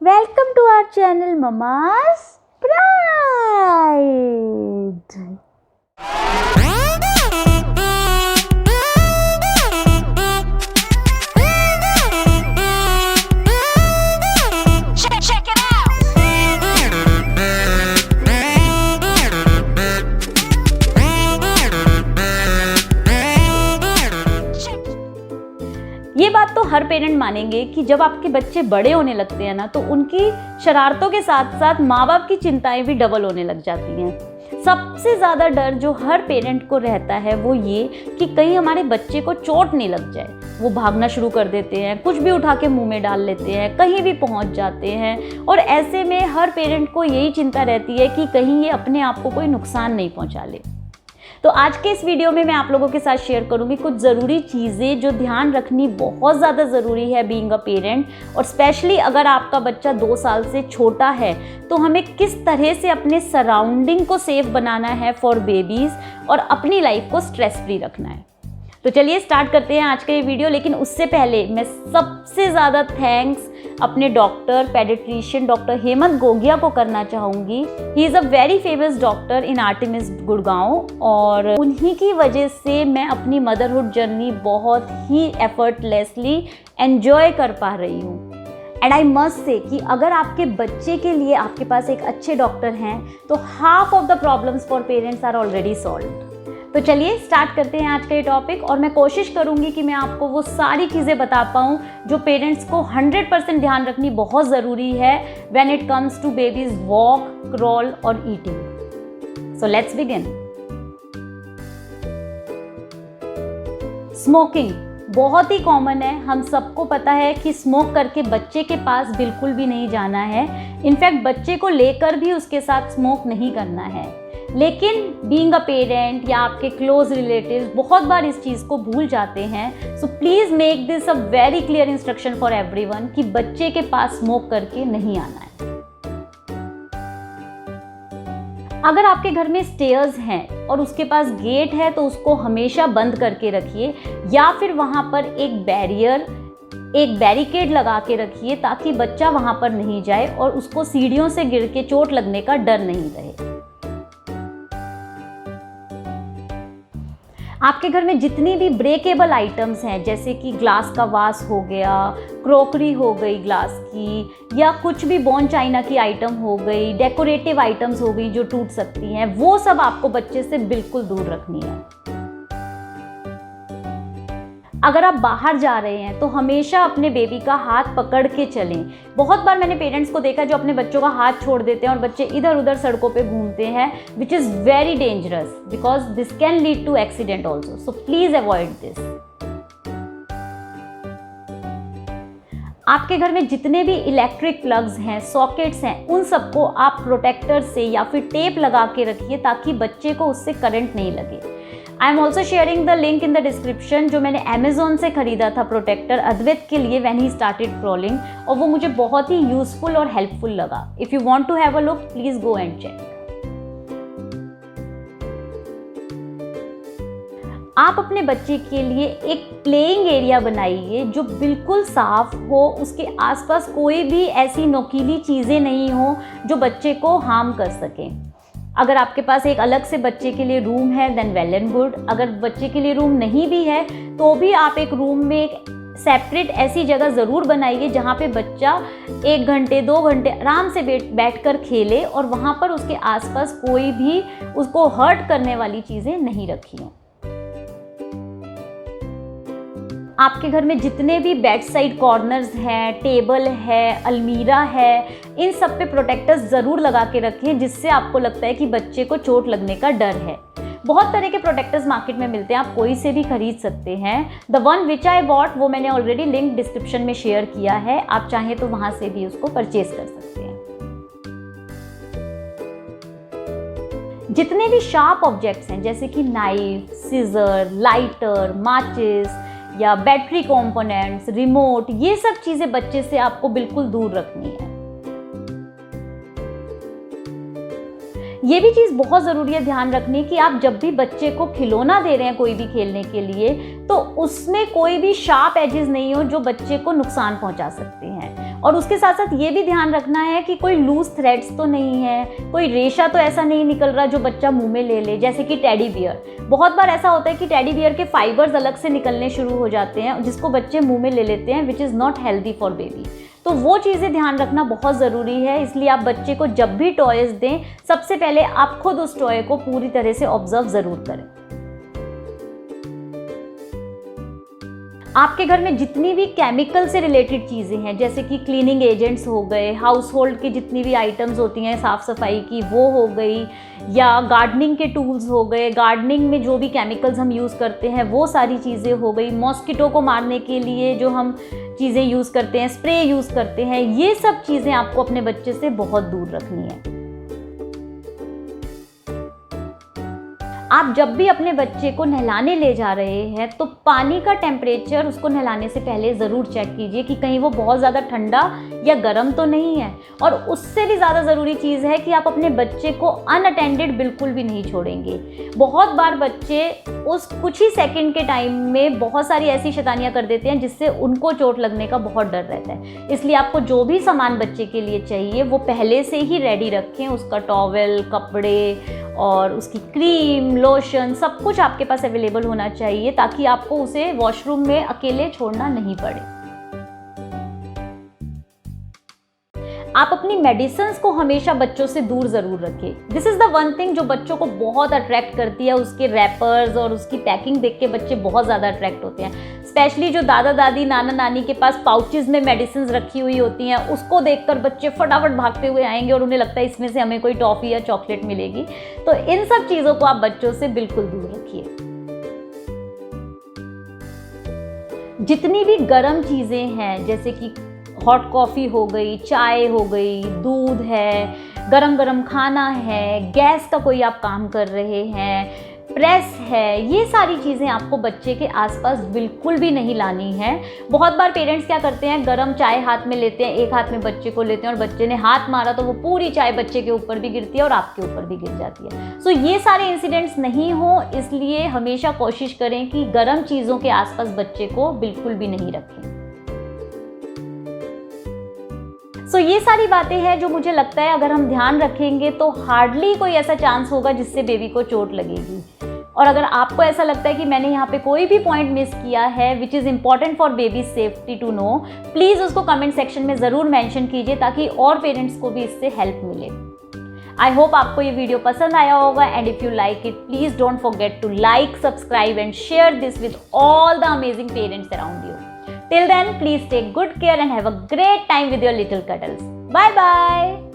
Welcome to our channel Mama's Pride. Check it out. ये बात तो हर पेरेंट मानेंगे कि जब आपके बच्चे बड़े होने लगते हैं ना, तो उनकी शरारतों के साथ साथ माँ बाप की चिंताएं भी डबल होने लग जाती हैं। सबसे ज़्यादा डर जो हर पेरेंट को रहता है वो ये कि कहीं हमारे बच्चे को चोट नहीं लग जाए। वो भागना शुरू कर देते हैं, कुछ भी उठा के मुंह में डाल लेते हैं, कहीं भी पहुंच जाते हैं, और ऐसे में हर पेरेंट को यही चिंता रहती है कि कहीं ये अपने आप को कोई नुकसान नहीं पहुंचा ले। तो आज के इस वीडियो में मैं आप लोगों के साथ शेयर करूंगी कुछ ज़रूरी चीज़ें जो ध्यान रखनी बहुत ज़्यादा ज़रूरी है बीइंग अ पेरेंट, और स्पेशली अगर आपका बच्चा 2 साल से छोटा है तो हमें किस तरह से अपने सराउंडिंग को सेफ बनाना है फॉर बेबीज़ और अपनी लाइफ को स्ट्रेस फ्री रखना है। तो चलिए स्टार्ट करते हैं आज का ये वीडियो। लेकिन उससे पहले मैं सबसे ज़्यादा थैंक्स अपने doctor paediatrician doctor Hemant Gogia को करना चाहूँगी। He is a very famous doctor in Artemis Gurgaon, और उन्हीं की वजह से मैं अपनी मदरहुड जर्नी बहुत ही एफर्टलेसली एन्जॉय कर पा रही हूँ। एंड आई मस्ट से कि अगर आपके बच्चे के लिए आपके पास एक अच्छे डॉक्टर हैं तो half of the problems for parents are already solved. तो चलिए स्टार्ट करते हैं आज का ये टॉपिक, और मैं कोशिश करूंगी कि मैं आपको वो सारी चीज़ें बता पाऊँ जो पेरेंट्स को 100% ध्यान रखनी बहुत ज़रूरी है when it comes to babies walk, crawl और eating. So let's begin. Smoking बहुत ही कॉमन है, हम सबको पता है कि स्मोक करके बच्चे के पास बिल्कुल भी नहीं जाना है। इनफैक्ट बच्चे को लेकर भी उसके साथ स्मोक नहीं करना है। लेकिन बीइंग अ पेरेंट या आपके क्लोज रिलेटिव्स बहुत बार इस चीज़ को भूल जाते हैं। So please make this a very clear instruction for everyone कि बच्चे के पास स्मोक करके नहीं आना है। अगर आपके घर में स्टेयर्स हैं और उसके पास गेट है तो उसको हमेशा बंद करके रखिए, या फिर वहाँ पर एक बैरिकेड लगा के रखिए ताकि बच्चा वहाँ पर नहीं जाए और उसको सीढ़ियों से गिर के चोट लगने का डर नहीं रहे। आपके घर में जितनी भी ब्रेकेबल आइटम्स हैं, जैसे कि ग्लास का वास हो गया, क्रोकरी हो गई ग्लास की, या कुछ भी बोन चाइना की आइटम हो गई, डेकोरेटिव आइटम्स हो गई जो टूट सकती हैं, वो सब आपको बच्चे से बिल्कुल दूर रखनी है। अगर आप बाहर जा रहे हैं तो हमेशा अपने बेबी का हाथ पकड़ के चलें। बहुत बार मैंने पेरेंट्स को देखा जो अपने बच्चों का हाथ छोड़ देते हैं और बच्चे इधर उधर सड़कों पे घूमते हैं, which is very dangerous because this can lead to accident also. So please avoid this. आपके घर में जितने भी इलेक्ट्रिक प्लग्स हैं, सॉकेट्स हैं, उन सबको आप प्रोटेक्टर से या फिर टेप लगा के रखिए ताकि बच्चे को उससे करंट नहीं लगे। I am also sharing the link in the description जो मैंने अमेजोन से खरीदा था प्रोटेक्टर अद्वैत के लिए व्हेन ही स्टार्टेड क्रॉलिंग, और वो मुझे बहुत ही यूजफुल और हेल्पफुल लगा। If you want to have a look please go and check. आप अपने बच्चे के लिए एक प्लेइंग एरिया बनाइए जो बिल्कुल साफ हो, उसके आसपास कोई भी ऐसी नुकीली चीज़ें नहीं हो जो बच्चे को हार्म कर सकें। अगर आपके पास एक अलग से बच्चे के लिए रूम है देन वेल एंड गुड। अगर बच्चे के लिए रूम नहीं भी है तो भी आप एक रूम में एक सेपरेट ऐसी जगह ज़रूर बनाइए जहाँ पे बच्चा 1 घंटे 2 घंटे आराम से बैठकर खेले, और वहाँ पर उसके आसपास कोई भी उसको हर्ट करने वाली चीज़ें नहीं रखी हों। आपके घर में जितने भी बेड साइड कॉर्नर्स हैं, टेबल है, अलमीरा है, इन सब पे प्रोटेक्टर्स ज़रूर लगा के रखें जिससे आपको लगता है कि बच्चे को चोट लगने का डर है। बहुत तरह के प्रोटेक्टर्स मार्केट में मिलते हैं, आप कोई से भी खरीद सकते हैं। The one which I bought वो मैंने ऑलरेडी लिंक डिस्क्रिप्शन में शेयर किया है, आप चाहें तो वहाँ से भी उसको परचेज कर सकते हैं। जितने भी शार्प ऑब्जेक्ट्स हैं जैसे कि नाइफ, सीजर, लाइटर, माचिस या बैटरी कंपोनेंट्स, रिमोट, ये सब चीज़ें बच्चे से आपको बिल्कुल दूर रखनी है। ये भी चीज़ बहुत ज़रूरी है ध्यान रखनी कि आप जब भी बच्चे को खिलौना दे रहे हैं कोई भी खेलने के लिए, तो उसमें कोई भी शार्प एजेस नहीं हो जो बच्चे को नुकसान पहुंचा सकते हैं। और उसके साथ साथ ये भी ध्यान रखना है कि कोई लूज थ्रेड्स तो नहीं है, कोई रेशा तो ऐसा नहीं निकल रहा जो बच्चा मुंह में ले ले, जैसे कि टेडी बियर। बहुत बार ऐसा होता है कि टेडी बियर के फाइबर्स अलग से निकलने शुरू हो जाते हैं जिसको बच्चे मुंह में ले लेते हैं, which is not healthy for baby. तो वो चीज़ें ध्यान रखना बहुत ज़रूरी है। इसलिए आप बच्चे को जब भी टॉयज़ दें, सबसे पहले आप खुद उस टॉय को पूरी तरह से ऑब्जर्व ज़रूर करें। आपके घर में जितनी भी केमिकल से रिलेटेड चीज़ें हैं, जैसे कि क्लीनिंग एजेंट्स हो गए, हाउस होल्ड की जितनी भी आइटम्स होती हैं साफ़ सफाई की वो हो गई, या गार्डनिंग के टूल्स हो गए, गार्डनिंग में जो भी केमिकल्स हम यूज़ करते हैं वो सारी चीज़ें हो गई, मॉस्किटो को मारने के लिए जो हम चीज़ें यूज़ करते हैं, स्प्रे यूज़ करते हैं, ये सब चीज़ें आपको अपने बच्चे से बहुत दूर रखनी है। आप जब भी अपने बच्चे को नहलाने ले जा रहे हैं तो पानी का टेम्परेचर उसको नहलाने से पहले ज़रूर चेक कीजिए कि कहीं वो बहुत ज़्यादा ठंडा या गर्म तो नहीं है। और उससे भी ज़्यादा ज़रूरी चीज़ है कि आप अपने बच्चे को अनअटेंडेड बिल्कुल भी नहीं छोड़ेंगे। बहुत बार बच्चे उस कुछ ही सेकंड के टाइम में बहुत सारी ऐसी शैतानियाँ कर देते हैं जिससे उनको चोट लगने का बहुत डर रहता है। इसलिए आपको जो भी सामान बच्चे के लिए चाहिए वो पहले से ही रेडी रखें, उसका टॉवेल, कपड़े और उसकी क्रीम, लोशन, सब कुछ आपके पास अवेलेबल होना चाहिए ताकि आपको उसे वॉशरूम में अकेले छोड़ना नहीं पड़े। आप अपनी मेडिसिन्स को हमेशा बच्चों से दूर ज़रूर रखें। This is the one thing जो बच्चों को बहुत अट्रैक्ट करती है। उसके रैपर्स और उसकी पैकिंग देख के बच्चे बहुत ज़्यादा अट्रैक्ट होते हैं। स्पेशली जो दादा दादी, नाना नानी के पास पाउचेज़ में मेडिसिन्स रखी हुई होती हैं, उसको देखकर बच्चे फटाफट भागते हुए आएंगे और उन्हें लगता है इसमें से हमें कोई टॉफ़ी या चॉकलेट मिलेगी। तो इन सब चीज़ों को आप बच्चों से बिल्कुल दूर रखिए। जितनी भी गर्म चीज़ें हैं, जैसे कि हॉट कॉफ़ी हो गई, चाय हो गई, दूध है, गरम गरम खाना है, गैस का कोई आप काम कर रहे हैं, प्रेस है, ये सारी चीज़ें आपको बच्चे के आसपास बिल्कुल भी नहीं लानी है। बहुत बार पेरेंट्स क्या करते हैं, गरम चाय हाथ में लेते हैं, एक हाथ में बच्चे को लेते हैं और बच्चे ने हाथ मारा तो वो पूरी चाय बच्चे के ऊपर भी गिरती है और आपके ऊपर भी गिर जाती है। सो ये सारे इंसिडेंट्स नहीं हो, इसलिए हमेशा कोशिश करें कि गरम चीज़ों के आसपास बच्चे को बिल्कुल भी नहीं रखें। सो ये सारी बातें हैं जो मुझे लगता है अगर हम ध्यान रखेंगे तो हार्डली कोई ऐसा चांस होगा जिससे बेबी को चोट लगेगी। और अगर आपको ऐसा लगता है कि मैंने यहाँ पे कोई भी पॉइंट मिस किया है which is important for baby safety to know, please उसको कमेंट सेक्शन में ज़रूर मेंशन कीजिए ताकि और पेरेंट्स को भी इससे हेल्प मिले। आई होप आपको ये वीडियो पसंद आया होगा and if you like it, please don't forget to like, subscribe and share this with all the amazing parents around you. Till then, please take good care and have a great time with your little cuddles. Bye bye.